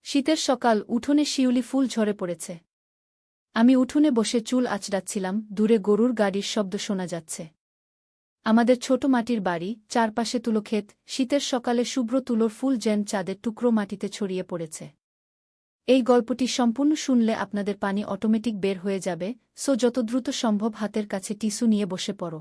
শীতের সকাল, উঠোনে শিউলি ফুল ঝরে পড়েছে। আমি উঠোনে বসে চুল আঁচড়াচ্ছিলাম, দূরে গরুর গাড়ির শব্দ শোনা যাচ্ছে। আমাদের ছোট মাটির বাড়ি, চারপাশে তুলোক্ষেত, শীতের সকালে শুভ্র তুলোর ফুল যেন চাঁদের টুকরো মাটিতে ছড়িয়ে পড়েছে। এই গল্পটি সম্পূর্ণ শুনলে আপনাদের পানি অটোমেটিক বের হয়ে যাবে, সো যত দ্রুত সম্ভব হাতের কাছে টিস্যু নিয়ে বসে পড়ো।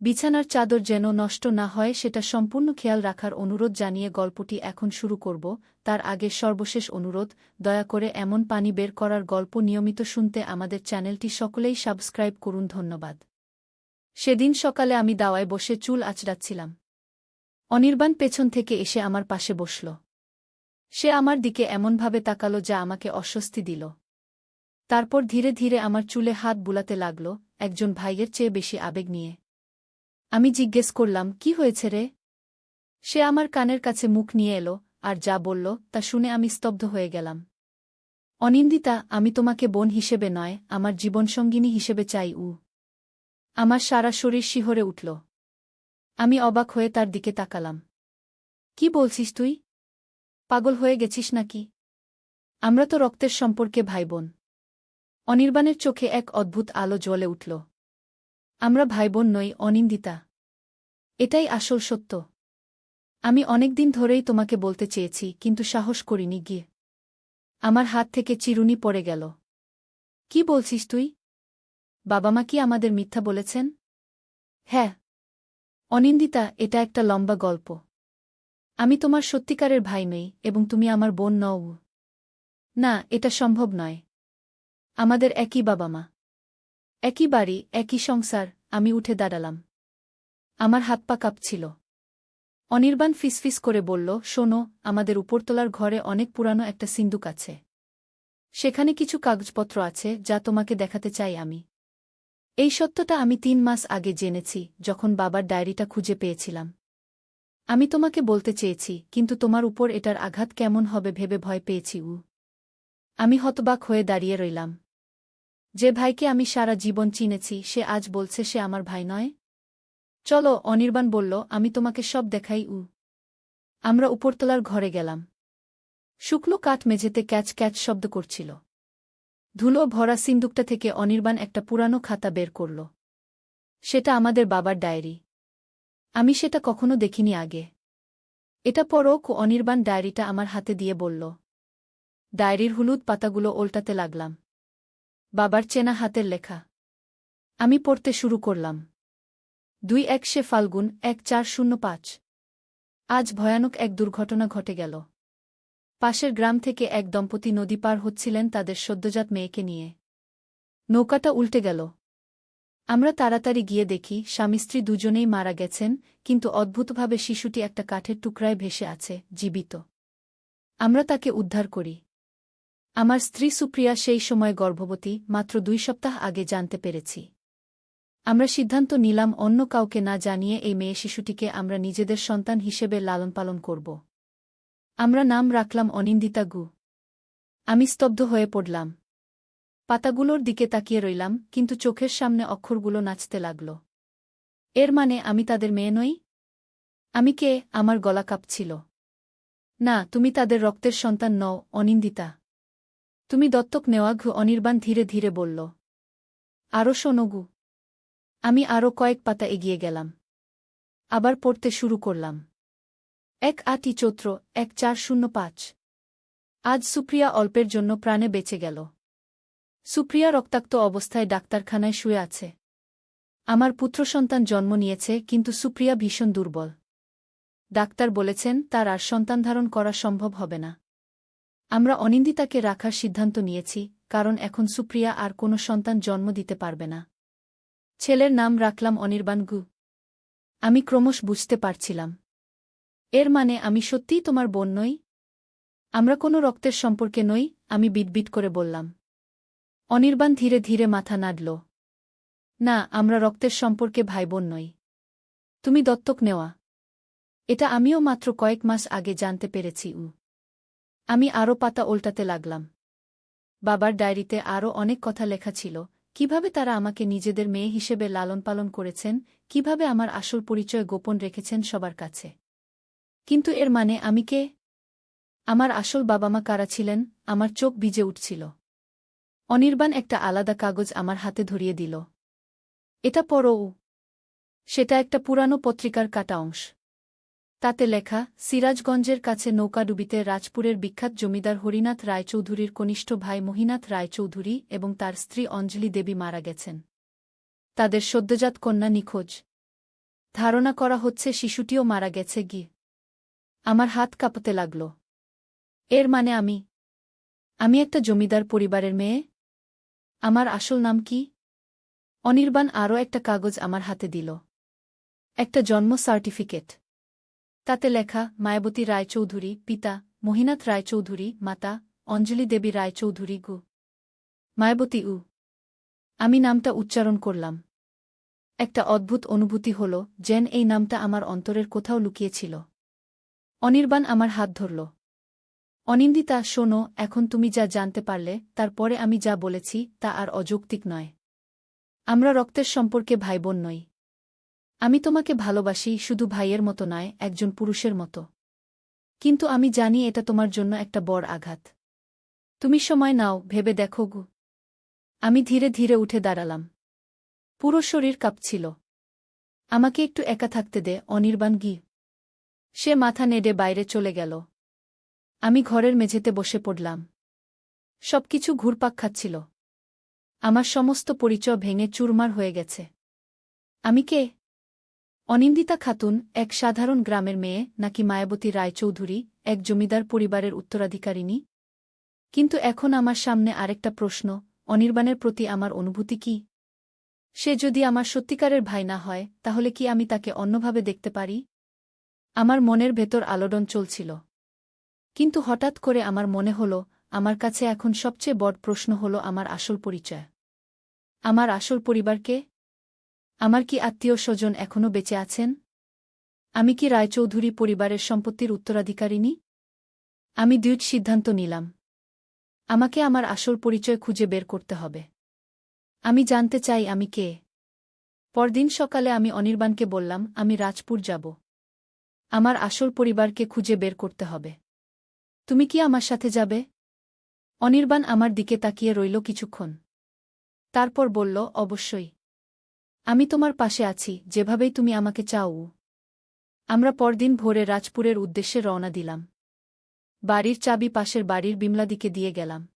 বিছানার চাদর যেন নষ্ট না হয় সেটা সম্পূর্ণ খেয়াল রাখার অনুরোধ জানিয়ে গল্পটি এখন শুরু করব। তার আগে সর্বশেষ অনুরোধ, দয়া করে এমন পানি বের করার গল্প নিয়মিত শুনতে আমাদের চ্যানেলটি সকলেই সাবস্ক্রাইব করুন। ধন্যবাদ। সেদিন সকালে আমি দাওয়ায় বসে চুল আঁচড়াচ্ছিলাম। অনির্বাণ পেছন থেকে এসে আমার পাশে বসল। সে আমার দিকে এমনভাবে তাকালো যা আমাকে অস্বস্তি দিল। তারপর ধীরে ধীরে আমার চুলে হাত বুলাতে লাগল, একজন ভাইয়ের চেয়ে বেশি আবেগ নিয়ে। আমি জিজ্ঞেস করলাম, কি হয়েছে রে? সে আমার কানের কাছে মুখ নিয়ে এলো, আর যা বলল তা শুনে আমি স্তব্ধ হয়ে গেলাম। অনিন্দিতা, আমি তোমাকে বোন হিসেবে নয়, আমার জীবনসঙ্গিনী হিসেবে চাই। আমার সারা শরীর শিহরে উঠল। আমি অবাক হয়ে তার দিকে তাকালাম। কি বলছিস তুই? পাগল হয়ে গেছিস নাকি? আমরা তো রক্তের সম্পর্কে ভাইবোন। অনির্বাণের চোখে এক অদ্ভুত আলো জ্বলে উঠল। আমরা ভাইবোন নই, অনিন্দিতা। এটাই আসল সত্য। আমি অনেকদিন ধরেই তোমাকে বলতে চেয়েছি, কিন্তু সাহস করিনি গিয়ে। আমার হাত থেকে চিরুনি পড়ে গেল। কি বলছিস তুই? বাবা মা কি আমাদের মিথ্যা বলেছেন? হ্যাঁ অনিন্দিতা, এটা একটা লম্বা গল্প। আমি তোমার সত্যিকারের ভাই নই, এবং তুমি আমার বোন নও। না, এটা সম্ভব নয়। আমাদের একই বাবা মা, একই বাড়ি, একই সংসার। আমি উঠে দাঁড়ালাম। আমার হাত পা কাঁপছিল। অনির্বাণ ফিসফিস করে বলল, শোনো, আমাদের উপরতলার ঘরে অনেক পুরানো একটা সিন্দুক আছে। সেখানে কিছু কাগজপত্র আছে যা তোমাকে দেখাতে চাই আমি। এই সত্যটা আমি 3 মাস আগে জেনেছি, যখন বাবার ডায়েরিটা খুঁজে পেয়েছিলাম। আমি তোমাকে বলতে চেয়েছি, কিন্তু তোমার উপর এটার আঘাত কেমন হবে ভেবে ভয় পেয়েছি। আমি হতবাক হয়ে দাঁড়িয়ে রইলাম। যে ভাইকে আমি সারা জীবন চিনেছি সে আজ বলছে সে আমার ভাই নয়। চলো, অনির্বাণ বলল, আমি তোমাকে সব দেখাই। আমরা উপরতলার ঘরে গেলাম। শুকনো কাঠ মেঝেতে ক্যাচ ক্যাচ শব্দ করছিল। ধুলো ভরা সিন্দুকটা থেকে অনির্বাণ একটা পুরানো খাতা বের করল। সেটা আমাদের বাবার ডায়েরি। আমি সেটা কখনো দেখিনি আগে। এটা পড়ো। অনির্বাণ ডায়েরিটা আমার হাতে দিয়ে বলল। ডায়েরির হলুদ পাতাগুলো ওল্টাতে লাগলাম। বাবার চেনা হাতের লেখা। আমি পড়তে শুরু করলাম। 21 ফাল্গুন 1405। আজ ভয়ানক এক দুর্ঘটনা ঘটে গেল। পাশের গ্রাম থেকে এক দম্পতি নদী পার হচ্ছিলেন তাদের সদ্যজাত মেয়েকে নিয়ে। নৌকাটা উল্টে গেল। আমরা তাড়াতাড়ি গিয়ে দেখি স্বামী স্ত্রী দুজনেই মারা গেছেন, কিন্তু অদ্ভুতভাবে শিশুটি একটা কাঠের টুকরায় ভেসে আছে, জীবিত। আমরা তাকে উদ্ধার করি। আমার স্ত্রী সুপ্রিয়া সেই সময় গর্ভবতী, মাত্র 2 সপ্তাহ আগে জানতে পেরেছি। আমরা সিদ্ধান্ত নিলাম অন্য কাউকে না জানিয়ে এই মেয়ে শিশুটিকে আমরা নিজেদের সন্তান হিসেবে লালনপালন করব। আমরা নাম রাখলাম অনিন্দিতা গু। আমি স্তব্ধ হয়ে পড়লাম। পাতাগুলোর দিকে তাকিয়ে রইলাম, কিন্তু চোখের সামনে অক্ষরগুলো নাচতে লাগল। এর মানে আমি তাদের মেয়ে নই? আমি কে? আমার গলা কাঁপছিল। না, তুমি তাদের রক্তের সন্তান নও, অনিন্দিতা। তুমি দত্তক নেওয়া। অনির্বাণ ধীরে ধীরে বলল। আরও শোনো গু। আমি আরও কয়েক পাতা এগিয়ে গেলাম। আবার পড়তে শুরু করলাম। 1 চৈত্র 1405। আজ সুপ্রিয়া অল্পের জন্য প্রাণে বেঁচে গেল। সুপ্রিয়া রক্তাক্ত অবস্থায় ডাক্তারখানায় শুয়ে আছে। আমার পুত্রসন্তান জন্ম নিয়েছে, কিন্তু সুপ্রিয়া ভীষণ দুর্বল। ডাক্তার বলেছেন তার আর সন্তানধারণ করা সম্ভব হবে না। আমরা অনিন্দিতাকে রাখার সিদ্ধান্ত নিয়েছি, কারণ এখন সুপ্রিয়া আর কোনো সন্তান জন্ম দিতে পারবে না। ছেলের নাম রাখলাম অনির্বাণ গু। আমি ক্রমশ বুঝতে পারছিলাম। এর মানে আমি সত্যিই তোমার বোন নই? আমরা কোনো রক্তের সম্পর্কে নই, আমি বিটবিট করে বললাম। অনির্বাণ ধীরে ধীরে মাথা নাড়ল। না, আমরা রক্তের সম্পর্কে ভাইবোন নই। তুমি দত্তক নেওয়া। এটা আমিও মাত্র কয়েক মাস আগে জানতে পেরেছি। আমি আরও পাতা ওল্টাতে লাগলাম। বাবার ডায়েরিতে আরও অনেক কথা লেখা ছিল, কিভাবে তারা আমাকে নিজেদের মেয়ে হিসেবে লালনপালন করেছেন, কিভাবে আমার আসল পরিচয় গোপন রেখেছেন সবার কাছে। কিন্তু এর মানে আমি কে? আমার আসল বাবা-মা কারা ছিলেন, আমার চোখ ভিজে উঠছিল। অনির্বাণ একটা আলাদা কাগজ আমার হাতে ধরিয়ে দিল। এটা পড়ো। সেটা একটা পুরানো পত্রিকার কাটা অংশ। তাতে লেখা, সিরাজগঞ্জের কাছে নৌকাডুবিতে রাজপুরের বিখ্যাত জমিদার হরিনাথ রায়চৌধুরীর কনিষ্ঠ ভাই মহিনাথ রায়চৌধুরী এবং তার স্ত্রী অঞ্জলি দেবী মারা গেছেন। তাদের সদ্যজাত কন্যা নিখোঁজ। ধারণা করা হচ্ছে শিশুটিও মারা গেছে গি। আমার হাত কাঁপতে লাগল। এর মানে আমি একটা জমিদার পরিবারের মেয়ে? আমার আসল নাম কি? অনির্বাণ আরও একটা কাগজ আমার হাতে দিল। একটা জন্ম সার্টিফিকেট। তাতে লেখা, মায়াবতী রায়চৌধুরী, পিতা মহিনাথ রায়চৌধুরী, মাতা অঞ্জলি দেবী রায়চৌধুরী গু। মায়াবতী আমি নামটা উচ্চারণ করলাম। একটা অদ্ভুত অনুভূতি হল, যেন এই নামটা আমার অন্তরের কোথাও লুকিয়েছিল। অনির্বাণ আমার হাত ধরল। অনিন্দিতা, শোনো, এখন তুমি যা জানতে পারলে, তারপরে আমি যা বলেছি তা আর অযৌক্তিক নয়। আমরা রক্তের সম্পর্কে ভাইবোন নই। আমি তোমাকে ভালোবাসি, শুধু ভাইয়ের মতো নয়, একজন পুরুষের মতো। কিন্তু আমি জানি এটা তোমার জন্য একটা বড় আঘাত। তুমি সময় নাও, ভেবে দেখো গু। আমি ধীরে ধীরে উঠে দাঁড়ালাম। পুরো শরীর কাঁপছিল। আমাকে একটু একা থাকতে দে, অনির্বাণ গি। সে মাথা নেড়ে বাইরে চলে গেল। আমি ঘরের মেঝেতে বসে পড়লাম। সবকিছু ঘুরপাক খাচ্ছিল। আমার সমস্ত পরিচয় ভেঙে চুরমার হয়ে গেছে। আমি কে? অনিন্দিতা খাতুন, এক সাধারণ গ্রামের মেয়ে, নাকি মায়াবতী রায়চৌধুরী, এক জমিদার পরিবারের উত্তরাধিকারিণী? কিন্তু এখন আমার সামনে আরেকটা প্রশ্ন, অনির্বাণের প্রতি আমার অনুভূতি কি? সে যদি আমার সত্যিকারের ভাই না হয়, তাহলে কি আমি তাকে অন্যভাবে দেখতে পারি? আমার মনের ভেতর আলোড়ন চলছিল। কিন্তু হঠাৎ করে আমার মনে হল, আমার কাছে এখন সবচেয়ে বড় প্রশ্ন হল আমার আসল পরিচয়। আমার আসল পরিবারকে? আমার কি আত্মীয়-স্বজন এখনও বেঁচে আছেন? আমি কি রায়চৌধুরী পরিবারের সম্পত্তির উত্তরাধিকারিণী? আমি দৃঢ় সিদ্ধান্ত নিলাম। আমাকে আমার আসল পরিচয় খুঁজে বের করতে হবে। আমি জানতে চাই আমি কে। পরদিন সকালে আমি অনির্বাণকে বললাম, আমি রাজপুর যাব। আমার আসল পরিবারকে খুঁজে বের করতে হবে। তুমি কি আমার সাথে যাবে? অনির্বাণ আমার দিকে তাকিয়ে রইল কিছুক্ষণ। তারপর বলল, অবশ্যই। আমি তোমার পাশে আছি, যেভাবেই তুমি আমাকে চাও। আমরা পরদিন ভোরে রাজপুরের উদ্দেশ্যে রওনা দিলাম। বাড়ির চাবি পাশের বাড়ির বিমলাদিকে দিয়ে গেলাম।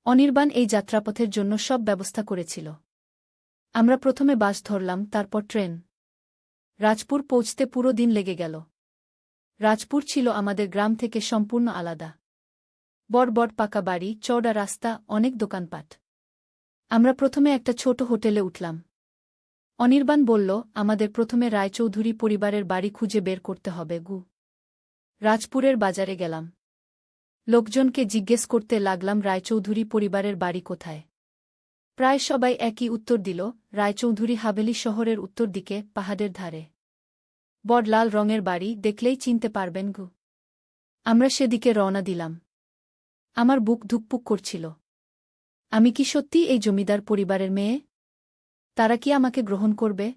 অনির্বাণ এই যাত্রাপথের জন্য সব ব্যবস্থা করেছিল। আমরা প্রথমে বাস ধরলাম, তারপর ট্রেন। রাজপুর পৌঁছতে পুরো দিন লেগে গেল। রাজপুর ছিল আমাদের গ্রাম থেকে সম্পূর্ণ আলাদা। বড় বড় পাকা বাড়ি, চওড়া রাস্তা, অনেক দোকানপাট। আমরা প্রথমে একটা ছোট হোটেলে উঠলাম। অনির্বাণ বলল, আমাদের প্রথমে রায়চৌধুরী পরিবারের বাড়ি খুঁজে বের করতে হবে গু। রাজপুরের বাজারে গেলাম। লোকজনকে জিজ্ঞেস করতে লাগলাম রায়চৌধুরী পরিবারের বাড়ি কোথায়। প্রায় সবাই একই উত্তর দিল, রায়চৌধুরী হাভেলি শহরের উত্তর দিকে, পাহাড়ের ধারে। বড় লাল রঙের বাড়ি, দেখলেই চিনতে পারবেন গু। আমরা সেদিকে রওনা দিলাম। আমার বুক ধুকপুক করছিল। আমি কি সত্যি এই জমিদার পরিবারের মেয়ে? তারা কি আমাকে গ্রহণ করবে?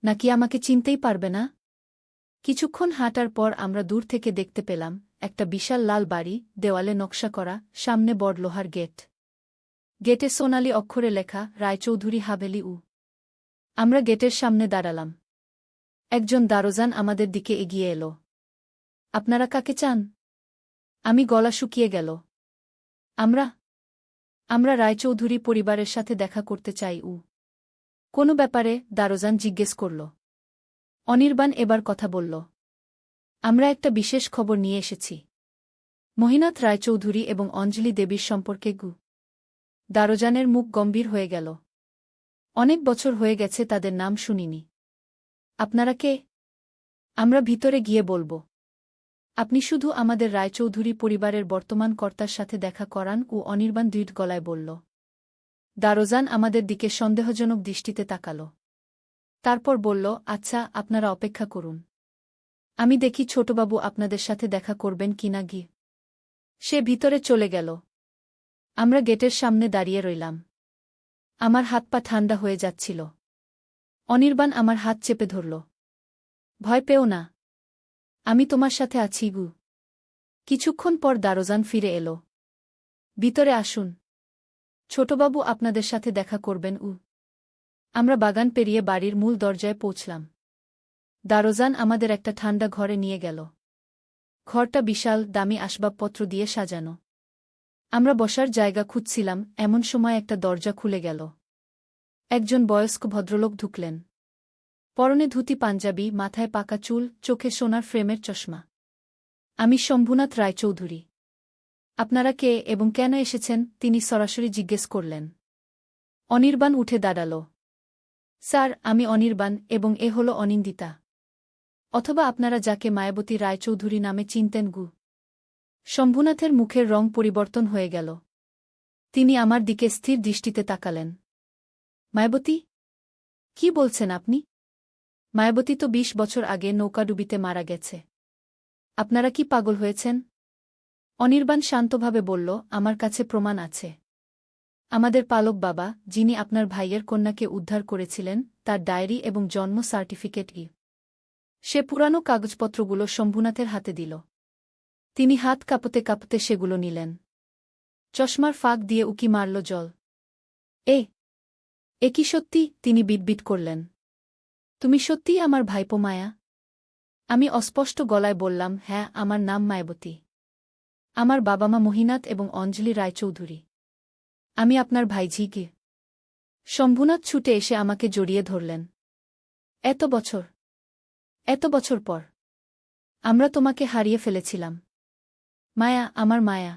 নাকি আমাকে চিনতেই পারবে না? কিছুক্ষণ হাঁটার পর আমরা দূর থেকে দেখতে পেলাম একটা বিশাল লাল বাড়ি, দেওয়ালে নকশা করা, সামনে বড় লোহার গেট। গেটে সোনালি অক্ষরে লেখা, রায়চৌধুরী হাভেলি। আমরা গেটের সামনে দাঁড়ালাম। একজন দারোজান আমাদের দিকে এগিয়ে এলো। আপনারা কাকে চান? আমি গলা শুকিয়ে গেল। আমরা রায়চৌধুরী পরিবারের সাথে দেখা করতে চাই। কোনো ব্যাপারে? দারোজান জিজ্ঞেস করল। অনির্বাণ এবার কথা বলল। আমরা একটা বিশেষ খবর নিয়ে এসেছি। মহিনাথ রায়চৌধুরী এবং অঞ্জলি দেবীর সম্পর্কে গু। দারোজানের মুখ গম্ভীর হয়ে গেল। অনেক বছর হয়ে গেছে তাদের নাম শুনিনি। আপনারা কে? আমরা ভিতরে গিয়ে বলবো। আপনি শুধু আমাদের রায়চৌধুরী পরিবারের বর্তমান কর্তার সাথে দেখা করান। অনির্বাণ দৃঢ় গলায় বলল। দারোজান আমাদের দিকে সন্দেহজনক দৃষ্টিতে তাকাল। তারপর বলল, আচ্ছা, আপনারা অপেক্ষা করুন। আমি দেখি ছোটবাবু আপনাদের সাথে দেখা করবেন কিনা গি। সে ভিতরে চলে গেল। আমরা গেটের সামনে দাঁড়িয়ে রইলাম। আমার হাত পা ঠান্ডা হয়ে যাচ্ছিল। অনির্বাণ আমার হাত চেপে ধরল। ভয় পেও না। আমি তোমার সাথে আছি গু। কিছুক্ষণ পর দারোজান ফিরে এল। ভিতরে আসুন ছোটবাবু, আপনাদের সাথে দেখা করবেন। আমরা বাগান পেরিয়ে বাড়ির মূল দরজায় পৌঁছলাম। দারোজান আমাদের একটা ঠান্ডা ঘরে নিয়ে গেল। ঘরটা বিশাল, দামি আসবাবপত্র দিয়ে সাজানো। আমরা বসার জায়গা খুঁজছিলাম, এমন সময় একটা দরজা খুলে গেল। একজন বয়স্ক ভদ্রলোক ঢুকলেন। পরনে ধুতি পাঞ্জাবি, মাথায় পাকা চুল, চোখে সোনার ফ্রেমের চশমা। আমি শম্ভুনাথ রায়চৌধুরী। আপনারা কে এবং কেন এসেছেন? তিনি সরাসরি জিজ্ঞেস করলেন। অনির্বাণ উঠে দাঁড়াল। স্যার, আমি অনির্বাণ এবং এ হল অনিন্দিতা, অথবা আপনারা যাকে মায়াবতী রায়চৌধুরী নামে চিনতেন। শম্ভুনাথের মুখের রং পরিবর্তন হয়ে গেল। তিনি আমার দিকে স্থির দৃষ্টিতে তাকালেন। মায়াবতী? কি বলছেন আপনি? মায়াবতী তো ২০ বছর আগে নৌকাডুবিতে মারা গেছে। আপনারা কি পাগল হয়েছেন? অনির্বাণ শান্তভাবে বলল, আমার কাছে প্রমাণ আছে। আমাদের পালক বাবা, যিনি আপনার ভাইয়ের কন্যাকে উদ্ধার করেছিলেন, তার ডায়েরি এবং জন্ম সার্টিফিকেট। সে পুরানো কাগজপত্রগুলো শম্ভুনাথের হাতে দিল। তিনি হাত কাঁপতে কাঁপতে সেগুলো নিলেন। চশমার ফাঁক দিয়ে উকি মারল জল। এ কি সত্যি? তিনি বিটবিট করলেন। তুমি সত্যিই আমার ভাইপো মায়া? আমি অস্পষ্ট গলায় বললাম, হ্যাঁ, আমার নাম মায়াবতী। আমার বাবা মা মহিনাথ এবং অঞ্জলি রায়চৌধুরী। আমি আপনার ভাইঝি। শম্ভুনাথ ছুটে এসে আমাকে জড়িয়ে ধরলেন। এত বছর পর আমরা তোমাকে হারিয়ে ফেলেছিলাম। মায়া, আমার মায়া।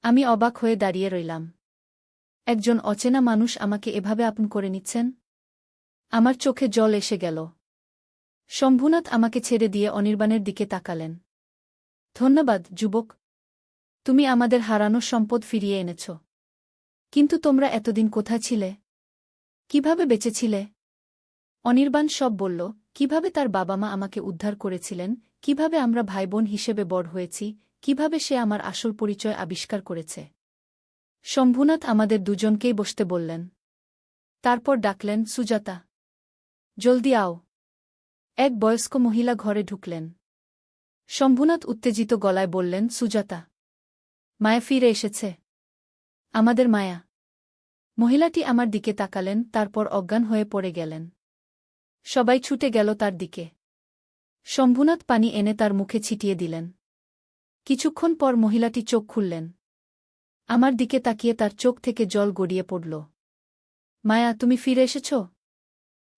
আমি অবাক হয়ে দাঁড়িয়ে রইলাম। একজন অচেনা মানুষ আমাকে এভাবে আপন করে নিচ্ছেন? আমার চোখে জল এসে গেল। শম্ভুনাথ আমাকে ছেড়ে দিয়ে অনির্বাণের দিকে তাকালেন। ধন্যবাদ, যুবক। তুমি আমাদের হারানো সম্পদ ফিরিয়ে এনেছ। কিন্তু তোমরা এতদিন কোথায় ছিলে? কিভাবে বেঁচেছিলে? অনির্বাণ সব বলল, কিভাবে তার বাবা মা আমাকে উদ্ধার করেছিলেন, কিভাবে আমরা ভাইবোন হিসেবে বড় হয়েছি, কিভাবে সে আমার আসল পরিচয় আবিষ্কার করেছে। শম্ভুনাথ আমাদের দুজনকেই বসতে বললেন। তারপর ডাকলেন, সুজাতা, জলদি আও। এক বয়স্ক মহিলা ঘরে ঢুকলেন। শম্ভুনাথ উত্তেজিত গলায় বললেন, সুজাতা, মায়া ফিরে এসেছে। আমাদের মায়া। মহিলাটি আমার দিকে তাকালেন, তারপর অজ্ঞান হয়ে পড়ে গেলেন। সবাই ছুটে গেল তার দিকে। শম্ভুনাথ পানি এনে তার মুখে ছিটিয়ে দিলেন। কিছুক্ষণ পর মহিলাটি চোখ খুললেন। আমার দিকে তাকিয়ে তার চোখ থেকে জল গড়িয়ে পড়ল। মায়া, তুমি ফিরে এসেছ?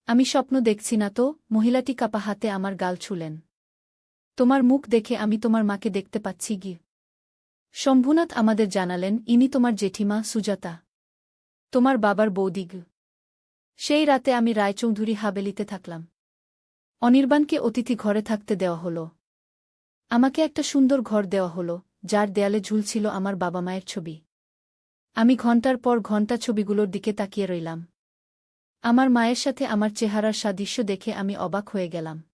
আমি স্বপ্ন দেখছি না তো? মহিলাটি কাপা হাতে আমার গাল ছুলেন। তোমার মুখ দেখে আমি তোমার মাকে দেখতে পাচ্ছি। শম্ভুনাথ আমাদের জানালেন, ইনি তোমার জেঠিমা সুজাতা, তোমার বাবার বৌদি। সেই রাতে আমি রায়চৌধুরী হাবেলিতে থাকলাম। অনির্বাণকে অতিথি ঘরে থাকতে দেওয়া হল। আমাকে একটা সুন্দর ঘর দেওয়া হল, যার দেয়ালে ঝুলছিল আমার বাবা মায়ের ছবি। আমি ঘণ্টার পর ঘণ্টা ছবিগুলোর দিকে তাকিয়ে রইলাম। আমার মায়ের সাথে আমার চেহারার সাদৃশ্য দেখে আমি অবাক হয়ে গেলাম।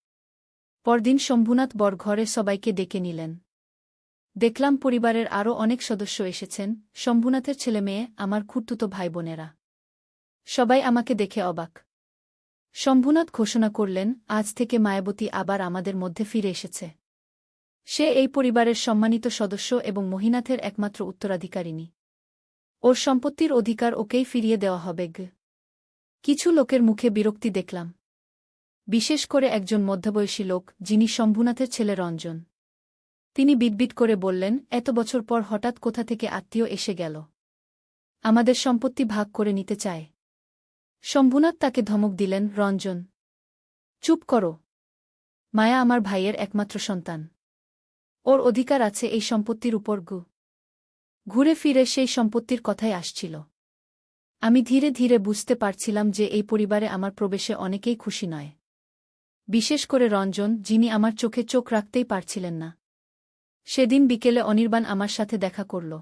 পরদিন শম্ভুনাথ বরঘরে সবাইকে ডেকে নিলেন। দেখলাম পরিবারের আরও অনেক সদস্য এসেছেন, শম্ভুনাথের ছেলেমেয়ে, আমার খুঁড়তুতো ভাইবোনেরা। সবাই আমাকে দেখে অবাক। শম্ভুনাথ ঘোষণা করলেন, আজ থেকে মায়াবতী আবার আমাদের মধ্যে ফিরে এসেছে। সে এই পরিবারের সম্মানিত সদস্য এবং মহিনাথের একমাত্র উত্তরাধিকারিণী। ওর সম্পত্তির অধিকার ওকেই ফিরিয়ে দেওয়া হবে। কিছু লোকের মুখে বিরক্তি দেখলাম। বিশেষ করে একজন মধ্যবয়সী লোক, যিনি শম্ভুনাথের ছেলে রঞ্জন। তিনি বিটবিট করে বললেন, এত বছর পর হঠাৎ কোথা থেকে আত্মীয় এসে গেল। আমাদের সম্পত্তি ভাগ করে নিতে চায়। শম্ভুনাথ তাকে ধমক দিলেন, রঞ্জন, চুপ করো। মায়া আমার ভাইয়ের একমাত্র সন্তান। ওর অধিকার আছে এই সম্পত্তির উপর। ঘুরে ফিরে সেই সম্পত্তির কথাই আসছিল। আমি ধীরে ধীরে বুঝতে পারছিলাম যে এই পরিবারে আমার প্রবেশে অনেকেই খুশি নয়। বিশেষ করে রঞ্জন, যিনি আমার চোখে চোখ রাখতেই পারছিলেন না। সেদিন বিকেলে অনির্বাণ আমার সাথে দেখা করল।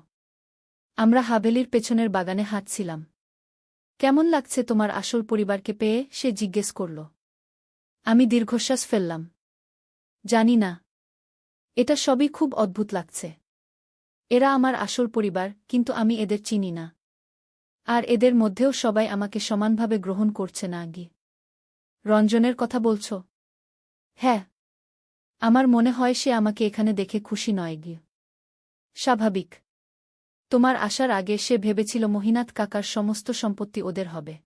আমরা হাভেলির পেছনের বাগানে হাঁটছিলাম। কেমন লাগছে তোমার আসল পরিবারকে পেয়ে? সে জিজ্ঞেস করল। আমি দীর্ঘশ্বাস ফেললাম। জানি না। এটা সবই খুব অদ্ভুত লাগছে। এরা আমার আসল পরিবার, কিন্তু আমি এদের চিনি না। আর এদের মধ্যেও সবাই আমাকে সমানভাবে গ্রহণ করছে না। রঞ্জনের কথা বলছ? হ্যাঁ। আমার মনে হয় সে আমাকে এখানে দেখে খুশি নয়। স্বাভাবিক। তোমার আসার আগে সে ভেবেছিল মহিনাথ কাকার সমস্ত সম্পত্তি ওদের হবে।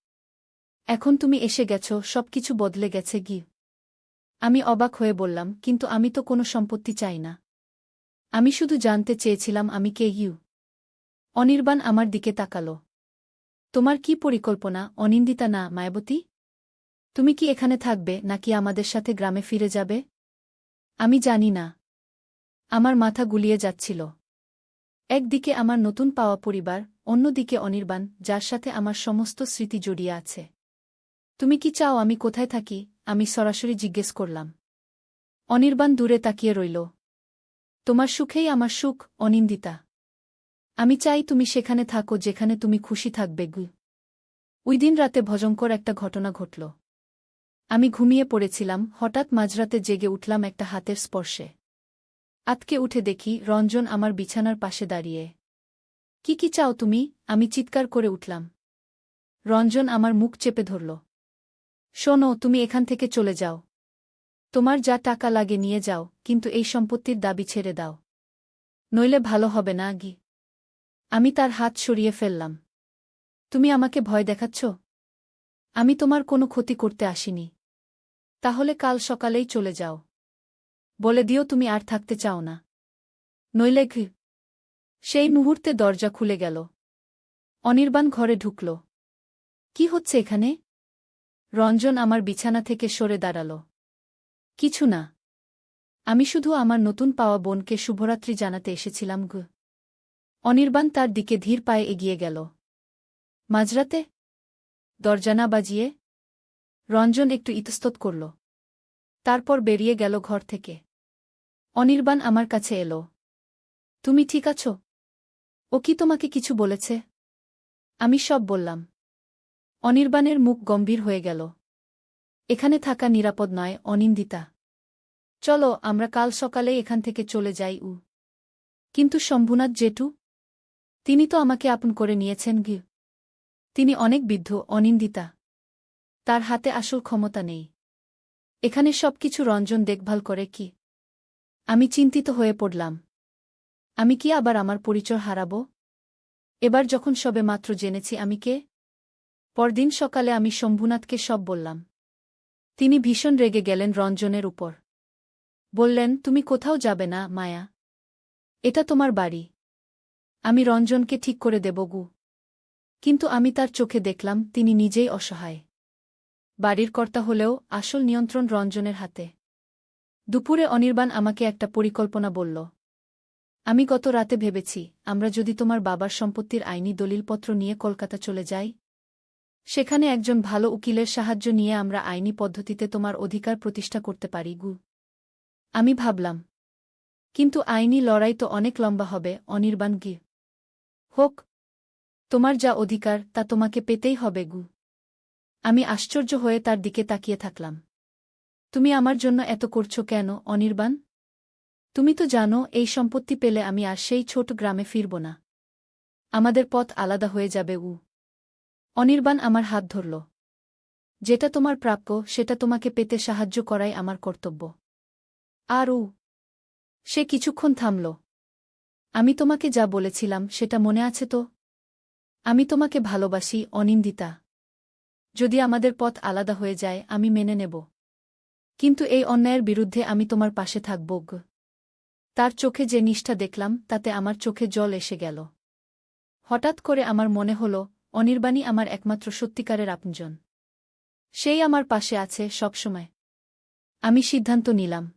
এখন তুমি এসে গেছ, সবকিছু বদলে গেছে গি। আমি অবাক হয়ে বললাম, কিন্তু আমি তো কোনো সম্পত্তি চাই না। আমি শুধু জানতে চেয়েছিলাম আমি কে ইউ। অনির্বাণ আমার দিকে তাকাল। তোমার কি পরিকল্পনা অনিন্দিতা না মায়াবতী? তুমি কি এখানে থাকবে নাকি আমাদের সাথে গ্রামে ফিরে যাবে? আমি জানি না। আমার মাথা গুলিয়ে যাচ্ছিল। একদিকে আমার নতুন পাওয়া পরিবার, অন্যদিকে অনির্বাণ, যার সাথে আমার সমস্ত স্মৃতি জড়িয়ে আছে। তুমি কি চাও আমি কোথায় থাকি? আমি সরাসরি জিজ্ঞেস করলাম। অনির্বাণ দূরে তাকিয়ে রইল। তোমার সুখেই আমার সুখ, অনিন্দিতা। আমি চাই তুমি সেখানে থাকো যেখানে তুমি খুশি থাকবে গু। ওই দিন রাতে ভয়ঙ্কর একটা ঘটনা ঘটল। আমি ঘুমিয়ে পড়েছিলাম, হঠাৎ মাঝরাতে জেগে উঠলাম একটা হাতের স্পর্শে। আতকে উঠে দেখি রঞ্জন আমার বিছানার পাশে দাঁড়িয়ে। কি চাও তুমি? আমি চিৎকার করে উঠলাম। রঞ্জন আমার মুখ চেপে ধরল। শোনো, তুমি এখান থেকে চলে যাও। তোমার যা টাকা লাগে নিয়ে যাও, কিন্তু এই সম্পত্তির দাবি ছেড়ে দাও। নইলে ভালো হবে না গি। আমি তার হাত সরিয়ে ফেললাম। তুমি আমাকে ভয় দেখাচ্ছ? আমি তোমার কোনো ক্ষতি করতে আসিনি। তাহলে কাল সকালেই চলে যাও। বলে দিও তুমি আর থাকতে চাও না। নইলে ঘি। সেই মুহূর্তে দরজা খুলে গেল। অনির্বাণ ঘরে ঢুকল। কি হচ্ছে এখানে? রঞ্জন আমার বিছানা থেকে সরে দাঁড়াল। কিছু না। আমি শুধু আমার নতুন পাওয়া বোনকে শুভরাত্রি জানাতে এসেছিলাম গু। অনির্বাণ তার দিকে ধীর পায়ে এগিয়ে গেল। মাঝরাতে? দরজা না বাজিয়ে? রঞ্জন একটু ইতস্তত করল। তারপর বেরিয়ে গেল ঘর থেকে। অনির্বাণ আমার কাছে এলো। তুমি ঠিক আছো? ও কি তোমাকে কিছু বলেছে? আমি সব বললাম। অনির্বাণের মুখ গম্ভীর হয়ে গেল। এখানে থাকা নিরাপদ নয় অনিন্দিতা। চলো আমরা কাল সকালেই এখান থেকে চলে যাই। কিন্তু শম্ভুনাথ জেঠু? তিনি তো আমাকে আপন করে নিয়েছেন গি। তিনি অনেক বৃদ্ধ অনিন্দিতা। তার হাতে আসল ক্ষমতা নেই। এখানে সবকিছু রঞ্জন দেখভাল করে কি? আমি চিন্তিত হয়ে পড়লাম। আমি কি আবার আমার পরিচয় হারাব? এবার যখন সবে মাত্র জেনেছি আমি কে? পরদিন সকালে আমি শম্ভুনাথকে সব বললাম। তিনি ভীষণ রেগে গেলেন রঞ্জনের উপর। বললেন, তুমি কোথাও যাবে না মায়া। এটা তোমার বাড়ি। আমি রঞ্জনকে ঠিক করে দেব গু। কিন্তু আমি তার চোখে দেখলাম তিনি নিজেই অসহায়। বাড়ির কর্তা হলেও আসল নিয়ন্ত্রণ রঞ্জনের হাতে। দুপুরে অনির্বাণ আমাকে একটা পরিকল্পনা বলল। আমি গত রাতে ভেবেছি, আমরা যদি তোমার বাবার সম্পত্তির আইনি দলিলপত্র নিয়ে কলকাতা চলে যাই, সেখানে একজন ভালো উকিলের সাহায্য নিয়ে আমরা আইনি পদ্ধতিতে তোমার অধিকার প্রতিষ্ঠা করতে পারি গু। আমি ভাবলাম, কিন্তু আইনি লড়াই তো অনেক লম্বা হবে অনির্বাণ গি। হোক, তোমার যা অধিকার তা তোমাকে পেতেই হবে গু। আমি আশ্চর্য হয়ে তার দিকে তাকিয়ে থাকলাম। তুমি আমার জন্য এত করছো কেন অনির্বাণ? তুমি তো জানো এই সম্পত্তি পেলে আমি আর সেই ছোট গ্রামে ফিরব না। আমাদের পথ আলাদা হয়ে যাবে। অনির্বাণ আমার হাত ধরল। যেটা তোমার প্রাপ্য সেটা তোমাকে পেতে সাহায্য করাই আমার কর্তব্য। আর সে কিছুক্ষণ থামল। আমি তোমাকে যা বলেছিলাম সেটা মনে আছে তো? আমি তোমাকে ভালোবাসি অনিন্দিতা। যদি আমাদের পথ আলাদা হয়ে যায় আমি মেনে নেব। কিন্তু এই অন্যায়ের বিরুদ্ধে আমি তোমার পাশে থাকব গো। তার চোখে যে নিষ্ঠা দেখলাম তাতে আমার চোখে জল এসে গেল। হঠাৎ করে আমার মনে হল অনির্বাণই আমার একমাত্র সত্যিকারের আপনজন। সেই আমার পাশে আছে সবসময়। আমি সিদ্ধান্ত নিলাম।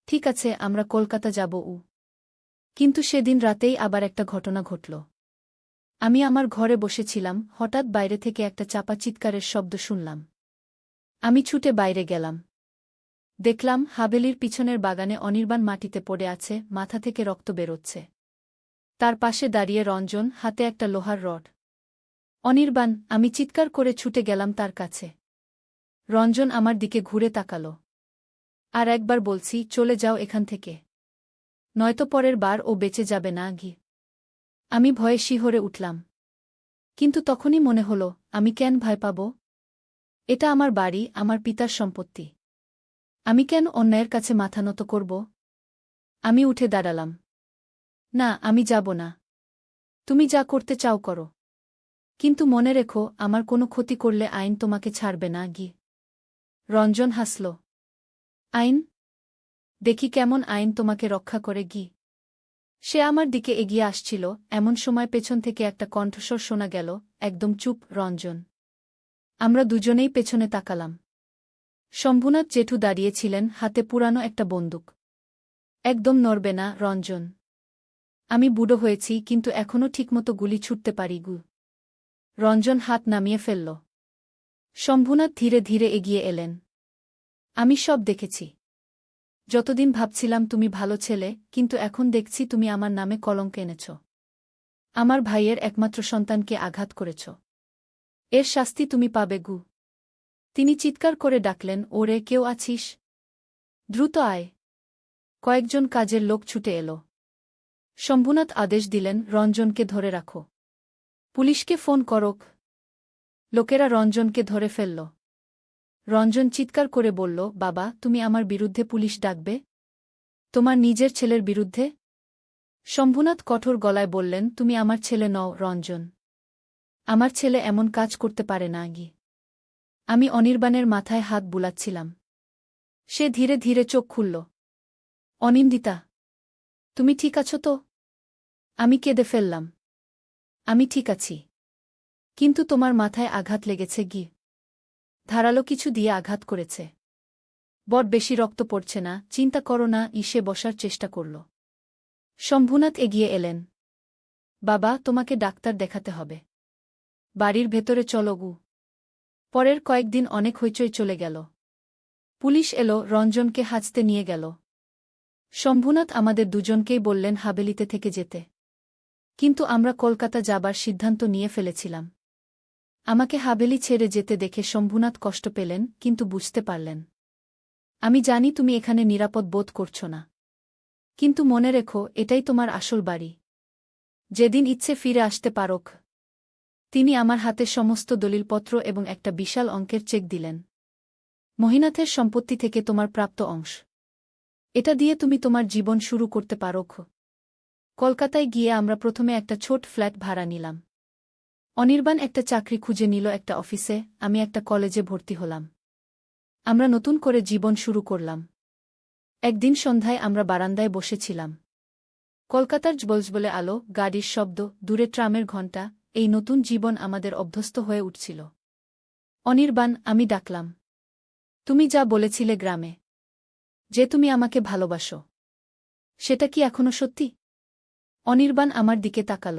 ঠিক আছে, আমরা কলকাতা যাব। কিন্তু সেদিন রাতেই আবার একটা ঘটনা ঘটল। আমি আমার ঘরে বসেছিলাম, হঠাৎ বাইরে থেকে একটা চাপা চিৎকারের শব্দ শুনলাম। আমি ছুটে বাইরে গেলাম। দেখলাম হাভেলির পিছনের বাগানে অনির্বাণ মাটিতে পড়ে আছে, মাথা থেকে রক্ত বেরোচ্ছে। তার পাশে দাঁড়িয়ে রঞ্জন, হাতে একটা লোহার রড। অনির্বাণ! আমি চিৎকার করে ছুটে গেলাম তার কাছে। রঞ্জন আমার দিকে ঘুরে তাকাল। আর একবার বলছি, চলে যাও এখান থেকে। নয়তো পরের বার ও বেঁচে যাবে না গি। আমি ভয়ে শিহরে উঠলাম। কিন্তু তখনই মনে হল, আমি কেন ভয় পাব? এটা আমার বাড়ি, আমার পিতার সম্পত্তি। আমি কেন অন্যায়ের কাছে মাথা নত করব? আমি উঠে দাঁড়ালাম। না, আমি যাব না। তুমি যা করতে চাও করো। কিন্তু মনে রেখো, আমার কোনো ক্ষতি করলে আইন তোমাকে ছাড়বে না। গি রঞ্জন হাসল। আইন? দেখি কেমন আইন তোমাকে রক্ষা করে। গি সে আমার দিকে এগিয়ে আসছিল, এমন সময় পেছন থেকে একটা কণ্ঠস্বর শোনা গেল, একদম চুপ, রঞ্জন। আমরা দুজনেই পেছনে তাকালাম। শম্ভুনাথ জেঠু দাঁড়িয়েছিলেন, হাতে পুরানো একটা বন্দুক। একদম নড়বে না, রঞ্জন। আমি বুড়ো হয়েছি, কিন্তু এখনও ঠিকমতো গুলি ছুটতে পারি। রঞ্জন হাত নামিয়ে ফেলল। শম্ভুনাথ ধীরে ধীরে এগিয়ে এলেন। আমি সব দেখেছি। যতদিন ভাবছিলাম তুমি ভালো ছেলে, কিন্তু এখন দেখছি তুমি আমার নামে কলঙ্ক এনেছ। আমার ভাইয়ের একমাত্র সন্তানকে আঘাত করেছ। এর শাস্তি তুমি পাবে। তিনি চিৎকার করে ডাকলেন, ওরে, কেউ আছিস? দ্রুত আয়। কয়েকজন কাজের লোক ছুটে এল। শম্ভুনাথ আদেশ দিলেন, রঞ্জনকে ধরে রাখো। পুলিশকে ফোন করক। লোকেরা রঞ্জনকে ধরে ফেলল। রঞ্জন চিৎকার করে বলল, বাবা, তুমি আমার বিরুদ্ধে পুলিশ ডাকবে? তোমার নিজের ছেলের বিরুদ্ধে? শম্ভুনাথ কঠোর গলায় বললেন, তুমি আমার ছেলে নও, রঞ্জন। আমার ছেলে এমন কাজ করতে পারে না। আমি অনির্বাণের মাথায় হাত বুলাচ্ছিলাম। সে ধীরে ধীরে চোখ খুলল। অনিন্দিতা, তুমি ঠিক আছো তো? আমি কেঁদে ফেললাম। আমি ঠিক আছি। কিন্তু তোমার মাথায় আঘাত লেগেছে। ধারালো কিছু দিয়ে আঘাত করেছে। বড় বেশি রক্ত পড়ছে না, চিন্তা করো না। সে বসার চেষ্টা করল। শম্ভুনাথ এগিয়ে এলেন। বাবা, তোমাকে ডাক্তার দেখাতে হবে। বাড়ির ভেতরে চলো। পরের কয়েকদিন অনেক হইচই চলে গেল। পুলিশ এলো, রঞ্জনকে হাজতে নিয়ে গেল। শম্ভুনাথ আমাদের দুজনকেই বললেন হাভেলিতে থেকে যেতে। কিন্তু আমরা কলকাতা যাবার সিদ্ধান্ত নিয়ে ফেলেছিলাম। আমাকে হাভেলি ছেড়ে যেতে দেখে শম্ভুনাথ কষ্ট পেলেন, কিন্তু বুঝতে পারলেন। আমি জানি তুমি এখানে নিরাপদ বোধ করছ না। কিন্তু মনে রেখো, এটাই তোমার আসল বাড়ি। যেদিন ইচ্ছে ফিরে আসতে পারোক। তিনি আমার হাতে সমস্ত দলিলপত্র এবং একটা বিশাল অঙ্কের চেক দিলেন। মহিনাথের সম্পত্তি থেকে তোমার প্রাপ্ত অংশ। এটা দিয়ে তুমি তোমার জীবন শুরু করতে পারোক। কলকাতায় গিয়ে আমরা প্রথমে একটা ছোট ফ্ল্যাট ভাড়া নিলাম। অনির্বাণ একটা চাকরি খুঁজে নিল একটা অফিসে, আমি একটা কলেজে ভর্তি হলাম। আমরা নতুন করে জীবন শুরু করলাম। একদিন সন্ধ্যায় আমরা বারান্দায় বসেছিলাম। কলকাতার জবলজবলে আলো, গাড়ির শব্দ, দূরে ট্রামের ঘণ্টা, এই নতুন জীবন আমাদের অভ্যস্ত হয়ে উঠছিল। অনির্বাণ, আমি ডাকলাম। তুমি যা বলেছিলে গ্রামে, যে তুমি আমাকে ভালোবাসো, সেটা কি এখনো সত্যি? অনির্বাণ আমার দিকে তাকাল।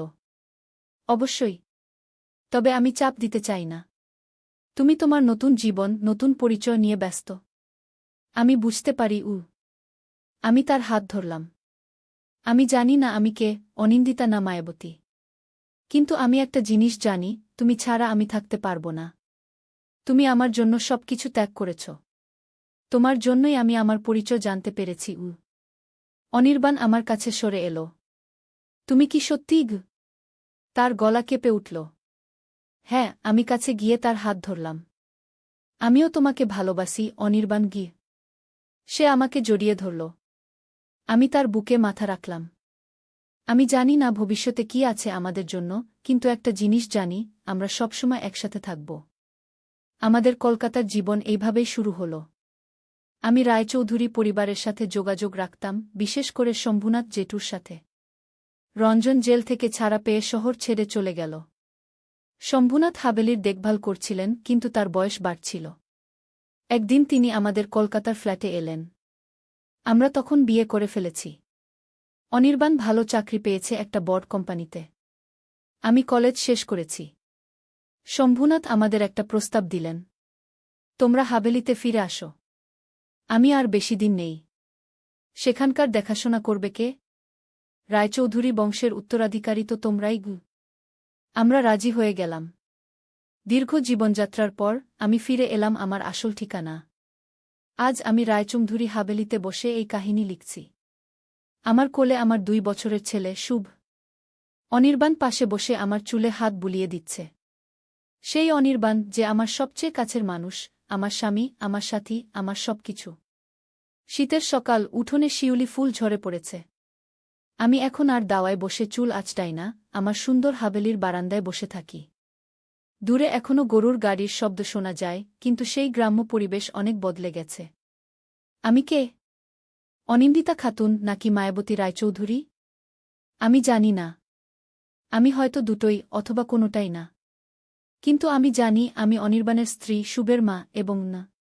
অবশ্যই। তবে আমি চাপ দিতে চাই না। তুমি তোমার নতুন জীবন, নতুন পরিচয় নিয়ে ব্যস্ত। আমি বুঝতে পারি। আমি তার হাত ধরলাম। আমি জানি না আমি কে, অনিন্দিতা না মায়াবতী। কিন্তু আমি একটা জিনিস জানি, তুমি ছাড়া আমি থাকতে পারব না। তুমি আমার জন্য সবকিছু ত্যাগ করেছ। তোমার জন্যই আমি আমার পরিচয় জানতে পেরেছি। অনির্বাণ আমার কাছে সরে এলো। তুমি কি সত্যিই? তার গলা কেঁপে উঠল। হ্যাঁ, আমি কাছে গিয়ে তার হাত ধরলাম। আমিও তোমাকে ভালোবাসি, অনির্বাণ। সে আমাকে জড়িয়ে ধরল। আমি তার বুকে মাথা রাখলাম। আমি জানি না ভবিষ্যতে কি আছে আমাদের জন্য, কিন্তু একটা জিনিস জানি, আমরা সবসময় একসাথে থাকব। আমাদের কলকাতার জীবন এইভাবেই শুরু হল। আমি রায়চৌধুরী পরিবারের সাথে যোগাযোগ রাখতাম, বিশেষ করে শম্ভুনাথ জেঠুর সাথে। রঞ্জন জেল থেকে ছাড়া পেয়ে শহর ছেড়ে চলে গেল। শম্ভুনাথ হাভেলির দেখভাল করছিলেন, কিন্তু তার বয়স বাড়ছিল। একদিন তিনি আমাদের কলকাতার ফ্ল্যাটে এলেন। আমরা তখন বিয়ে করে ফেলেছি। অনির্বাণ ভালো চাকরি পেয়েছে একটা বড় কোম্পানিতে। আমি কলেজ শেষ করেছি। শম্ভুনাথ আমাদের একটা প্রস্তাব দিলেন। তোমরা হাভেলিতে ফিরে আসো। আমি আর বেশি দিন নেই। সেখানকার দেখাশোনা করবে কে? রায়চৌধুরী বংশের উত্তরাধিকারী তো তোমরাই। আমরা রাজি হয়ে গেলাম। দীর্ঘ জীবনযাত্রার পর আমি ফিরে এলাম আমার আসল ঠিকানা। আজ আমি রায়চৌধুরী হাভেলিতে বসে এই কাহিনী লিখছি। আমার কোলে আমার 2 বছরের ছেলে শুভ। অনির্বাণ পাশে বসে আমার চুলে হাত বুলিয়ে দিচ্ছে। সেই অনির্বাণ যে আমার সবচেয়ে কাছের মানুষ, আমার স্বামী, আমার সাথী, আমার সবকিছু। শীতের সকাল, উঠোনে শিউলি ফুল ঝরে পড়েছে। আমি এখন আর দাওয়ায় বসে চুল আঁচড়াই না, আমার সুন্দর হাভেলির বারান্দায় বসে থাকি। দূরে এখনো গরুর গাড়ির শব্দ শোনা যায়, কিন্তু সেই গ্রাম্য পরিবেশ অনেক বদলে গেছে। আমি কে? অনিন্দিতা খাতুন নাকি মায়াবতী রায়চৌধুরী? আমি জানি না। আমি হয়তো দুটোই, অথবা কোনোটাই না। কিন্তু আমি জানি আমি অনির্বাণের স্ত্রী, শুভের মা, এবং না।